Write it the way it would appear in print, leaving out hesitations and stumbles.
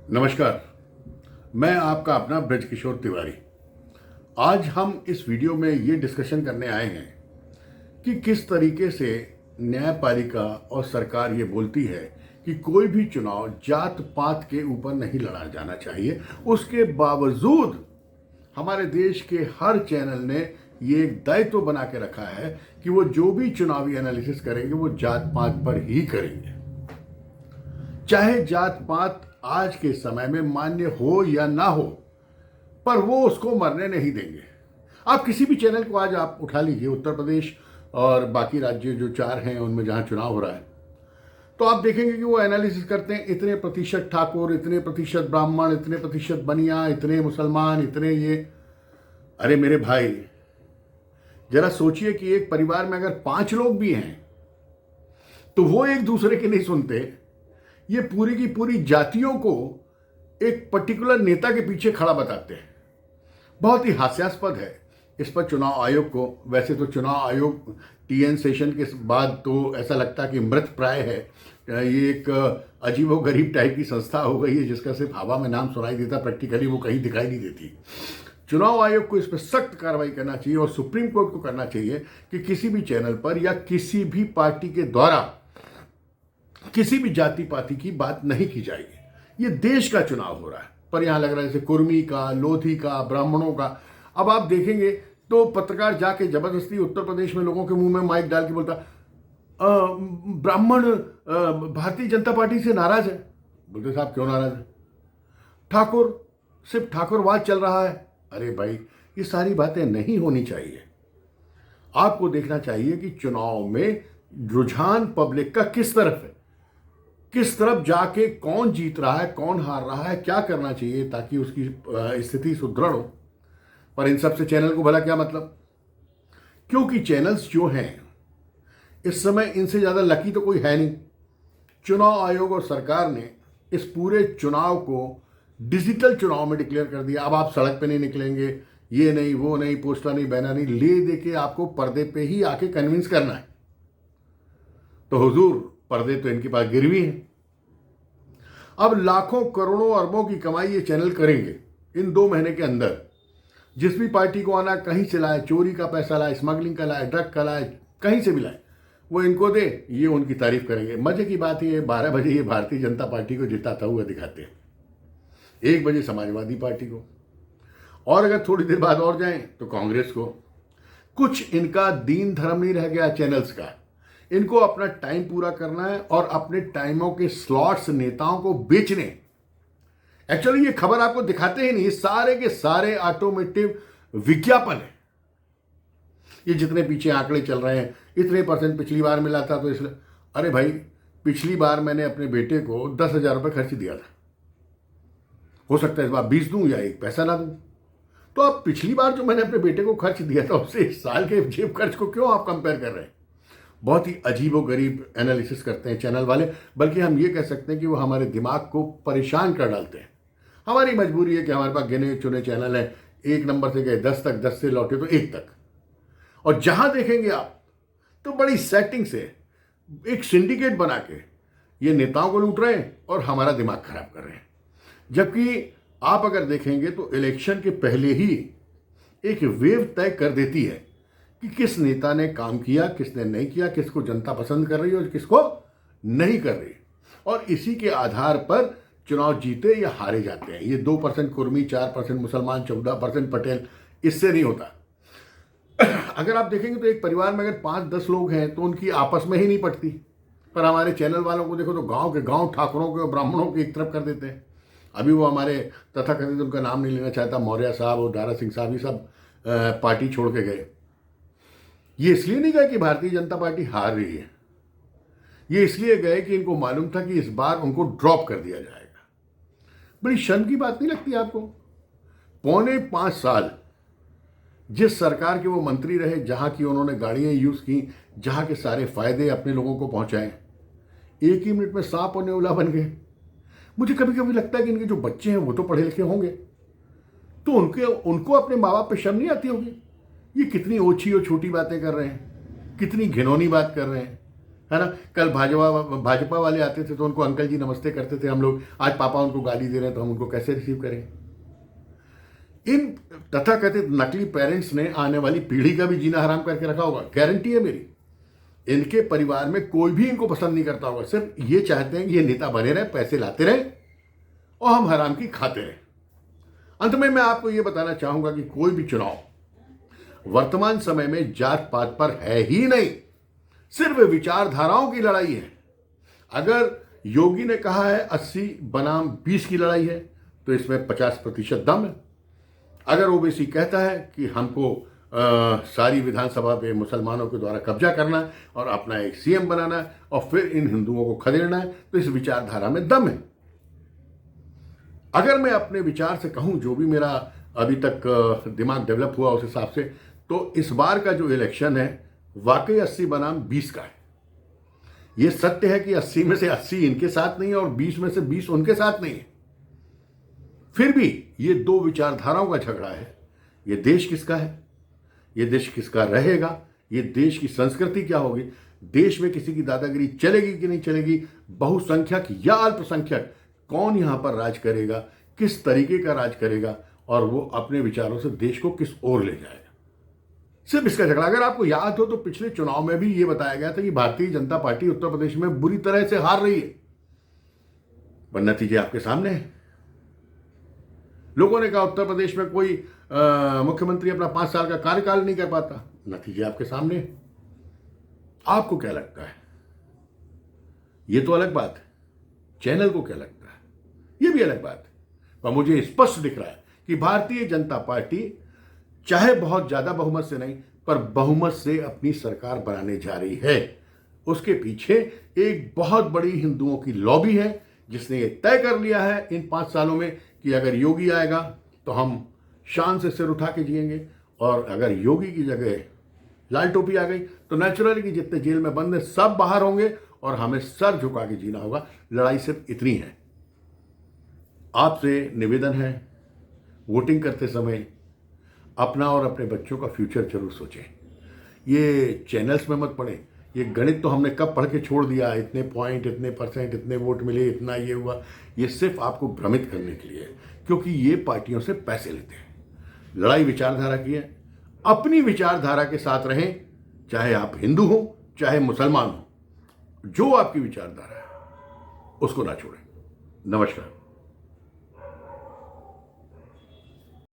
नमस्कार। मैं आपका अपना ब्रजकिशोर तिवारी। आज हम इस वीडियो में ये डिस्कशन करने आए हैं कि किस तरीके से न्यायपालिका और सरकार ये बोलती है कि कोई भी चुनाव जात पात के ऊपर नहीं लड़ा जाना चाहिए। उसके बावजूद हमारे देश के हर चैनल ने ये एक दायित्व बना के रखा है कि वो जो भी चुनावी एनालिसिस करेंगे वो जात पात पर ही करेंगे, चाहे जात पात आज के समय में मान्य हो या ना हो, पर वो उसको मरने नहीं देंगे। आप किसी भी चैनल को आज आप उठा लीजिए, उत्तर प्रदेश और बाकी राज्य जो 4 हैं उनमें जहां चुनाव हो रहा है, तो आप देखेंगे कि वो एनालिसिस करते हैं इतने प्रतिशत ठाकुर, इतने प्रतिशत ब्राह्मण, इतने प्रतिशत बनिया, इतने मुसलमान, इतने ये। अरे मेरे भाई, जरा सोचिए कि एक परिवार में अगर 5 लोग भी हैं तो वो एक दूसरे की नहीं सुनते। ये पूरी की पूरी जातियों को एक पर्टिकुलर नेता के पीछे खड़ा बताते हैं। बहुत ही हास्यास्पद है। इस पर चुनाव आयोग को, वैसे तो चुनाव आयोग टीएन सेशन के बाद तो ऐसा लगता है कि मृत प्राय है। ये एक अजीबोगरीब टाइप की संस्था हो गई है जिसका सिर्फ हवा में नाम सुनाई देता, प्रैक्टिकली वो कहीं दिखाई नहीं देती। चुनाव आयोग को इस पर सख्त कार्रवाई करना चाहिए और सुप्रीम कोर्ट को करना चाहिए कि किसी भी चैनल पर या किसी भी पार्टी के द्वारा किसी भी जाति पाति की बात नहीं की जाएगी। ये देश का चुनाव हो रहा है, पर यहां लग रहा है जैसे कुर्मी का, लोधी का, ब्राह्मणों का। अब आप देखेंगे तो पत्रकार जाके जबरदस्ती उत्तर प्रदेश में लोगों के मुंह में माइक डाल के बोलता ब्राह्मण भारतीय जनता पार्टी से नाराज है। बोलते साहब क्यों नाराज है? ठाकुर, सिर्फ ठाकुरवाद चल रहा है। अरे भाई, ये सारी बातें नहीं होनी चाहिए। आपको देखना चाहिए कि चुनाव में रुझान पब्लिक का किस तरफ है, किस तरफ जाके कौन जीत रहा है, कौन हार रहा है, क्या करना चाहिए ताकि उसकी स्थिति सुदृढ़ हो। पर इन सब से चैनल को भला क्या मतलब? क्योंकि चैनल्स जो हैं इस समय इनसे ज़्यादा लकी तो कोई है नहीं। चुनाव आयोग और सरकार ने इस पूरे चुनाव को डिजिटल चुनाव में डिक्लेयर कर दिया। अब आप सड़क पे नहीं निकलेंगे, ये नहीं, वो नहीं, पोस्टर नहीं, बैनर नहीं, ले दे के आपको पर्दे पे ही आके कन्विंस करना है। तो हुजूर, पर्दे तो इनके पास गिरवी हैं। अब लाखों करोड़ों अरबों की कमाई ये चैनल करेंगे इन 2 महीने के अंदर। जिस भी पार्टी को आना, कहीं से लाए, चोरी का पैसा लाए, स्मगलिंग का लाए, ड्रग का लाए, कहीं से भी लाए, वो इनको दे, ये उनकी तारीफ करेंगे। मजे की बात ये 12 बजे ये भारतीय जनता पार्टी को जिताता हुआ दिखाते हैं, 1 बजे समाजवादी पार्टी को, और अगर थोड़ी देर बाद और जाएं तो कांग्रेस को। कुछ इनका दीन धर्म नहीं रह गया चैनल्स का। इनको अपना टाइम पूरा करना है और अपने टाइमों के स्लॉट्स नेताओं को बेचने। एक्चुअली ये खबर आपको दिखाते ही नहीं, सारे के सारे ऑटोमेटिव विज्ञापन है। ये जितने पीछे आंकड़े चल रहे हैं, इतने % पिछली बार मिला था तो इसलिए, अरे भाई, पिछली बार मैंने अपने बेटे को 10,000 रुपये खर्च दिया था। हो सकता है इस बार 20 दूं या 1 पैसा ना दूं। तो अब पिछली बार जो मैंने अपने बेटे को खर्च दिया था उससे इस साल के जेब खर्च को क्यों आप कंपेयर कर रहे हैं? बहुत ही अजीबोगरीब एनालिसिस करते हैं चैनल वाले। बल्कि हम ये कह सकते हैं कि वो हमारे दिमाग को परेशान कर डालते हैं। हमारी मजबूरी है कि हमारे पास गिने चुने चैनल हैं। 1 नंबर से गए 10 तक, 10 से लौटे तो 1 तक, और जहां देखेंगे आप तो बड़ी सेटिंग से एक सिंडिकेट बना के ये नेताओं को लूट रहे हैं और हमारा दिमाग खराब कर रहे हैं। जबकि आप अगर देखेंगे तो इलेक्शन के पहले ही एक वेव तय कर देती है कि किस नेता ने काम किया, किसने नहीं किया, किसको जनता पसंद कर रही है और किसको नहीं कर रही, और इसी के आधार पर चुनाव जीते या हारे जाते हैं। ये 2% कुर्मी, 4% मुसलमान, 14% पटेल, इससे नहीं होता। अगर आप देखेंगे तो एक परिवार में अगर 5-10 लोग हैं तो उनकी आपस में ही नहीं पटती। पर हमारे चैनल वालों को देखो तो गांव के गांव ठाकुरों के और ब्राह्मणों के एक तरफ कर देते हैं। अभी वो हमारे तथाकथित, उनका नाम नहीं लेना चाहता, मौर्य साहब और दारा सिंह साहब, ये सब पार्टी छोड़ के गए। ये इसलिए नहीं गए कि भारतीय जनता पार्टी हार रही है, ये इसलिए गए कि इनको मालूम था कि इस बार उनको ड्रॉप कर दिया जाएगा। बड़ी शर्म की बात नहीं लगती आपको? 4.25 साल जिस सरकार के वो मंत्री रहे, जहां की उन्होंने गाड़ियां यूज की, जहां के सारे फायदे अपने लोगों को पहुंचाए, 1 ही मिनट में सांप और नेवला बन गए। मुझे कभी कभी लगता है कि इनके जो बच्चे हैं वो तो पढ़े लिखे होंगे, तो उनको अपने माँ बाप पे शर्म नहीं आती होगी? ये कितनी ओछी और छोटी बातें कर रहे हैं, कितनी घिनौनी बात कर रहे हैं। है ना। कल भाजपा वाले आते थे तो उनको अंकल जी नमस्ते करते थे हम लोग, आज पापा उनको गाली दे रहे हैं तो हम उनको कैसे रिसीव करें। इन तथाकथित नकली पेरेंट्स ने आने वाली पीढ़ी का भी जीना हराम करके रखा होगा, गारंटी है मेरी। इनके परिवार में कोई भी इनको पसंद नहीं करता होगा, सिर्फ ये चाहते हैं कि ये नेता बने रहे, पैसे लाते रहे और हम हराम की खाते रहे। अंत में मैं आपको ये बताना चाहूंगा कि कोई भी चुनाव वर्तमान समय में जात पात पर है ही नहीं, सिर्फ विचारधाराओं की लड़ाई है। अगर योगी ने कहा है 80 बनाम 20 की लड़ाई है तो इसमें 50% दम है। अगर ओबीसी कहता है कि हमको सारी विधानसभा पे मुसलमानों के द्वारा कब्जा करना है और अपना एक सीएम बनाना है और फिर इन हिंदुओं को खदेड़ना है, तो इस विचारधारा में दम है। अगर मैं अपने विचार से कहूं, जो भी मेरा अभी तक दिमाग डेवलप हुआ उस हिसाब से, तो इस बार का जो इलेक्शन है वाकई 80 बनाम 20 का है। ये सत्य है कि 80 में से 80 इनके साथ नहीं है और 20 में से 20 उनके साथ नहीं है। फिर भी ये दो विचारधाराओं का झगड़ा है। ये देश किसका है, ये देश किसका रहेगा, ये देश की संस्कृति क्या होगी, देश में किसी की दादागिरी चलेगी कि नहीं चलेगी, बहुसंख्यक या अल्पसंख्यक कौन यहां पर राज करेगा, किस तरीके का राज करेगा और वो अपने विचारों से देश को किस ओर ले जाएगा, सिर्फ इसका झगड़ा। अगर आपको याद हो तो पिछले चुनाव में भी ये बताया गया था कि भारतीय जनता पार्टी उत्तर प्रदेश में बुरी तरह से हार रही है, पर नतीजे आपके सामने हैं। लोगों ने कहा उत्तर प्रदेश में कोई मुख्यमंत्री अपना 5 साल का कार्यकाल नहीं कर पाता, नतीजे आपके सामने हैं। आपको क्या लगता है? ये तो अलग बात है, चैनल को क्या लगता है ये भी अलग बात है, पर मुझे स्पष्ट दिख रहा है कि भारतीय जनता पार्टी चाहे बहुत ज्यादा बहुमत से नहीं पर बहुमत से अपनी सरकार बनाने जा रही है। उसके पीछे एक बहुत बड़ी हिंदुओं की लॉबी है जिसने ये तय कर लिया है इन 5 सालों में कि अगर योगी आएगा तो हम शान से सिर उठा के जिएंगे, और अगर योगी की जगह लाल टोपी आ गई तो नेचुरली कि जितने जेल में बंद हैं सब बाहर होंगे और हमें सर झुका के जीना होगा। लड़ाई सिर्फ इतनी है। आपसे निवेदन है, वोटिंग करते समय अपना और अपने बच्चों का फ्यूचर जरूर सोचें। ये चैनल्स में मत पढ़ें, ये गणित तो हमने कब पढ़ के छोड़ दिया, इतने पॉइंट, इतने परसेंट, इतने वोट मिले, इतना ये हुआ। ये सिर्फ आपको भ्रमित करने के लिए है, क्योंकि ये पार्टियों से पैसे लेते हैं। लड़ाई विचारधारा की है, अपनी विचारधारा के साथ रहें, चाहे आप हिंदू हो चाहे मुसलमान हो। जो आपकी विचारधारा है उसको ना छोड़ें। नमस्कार।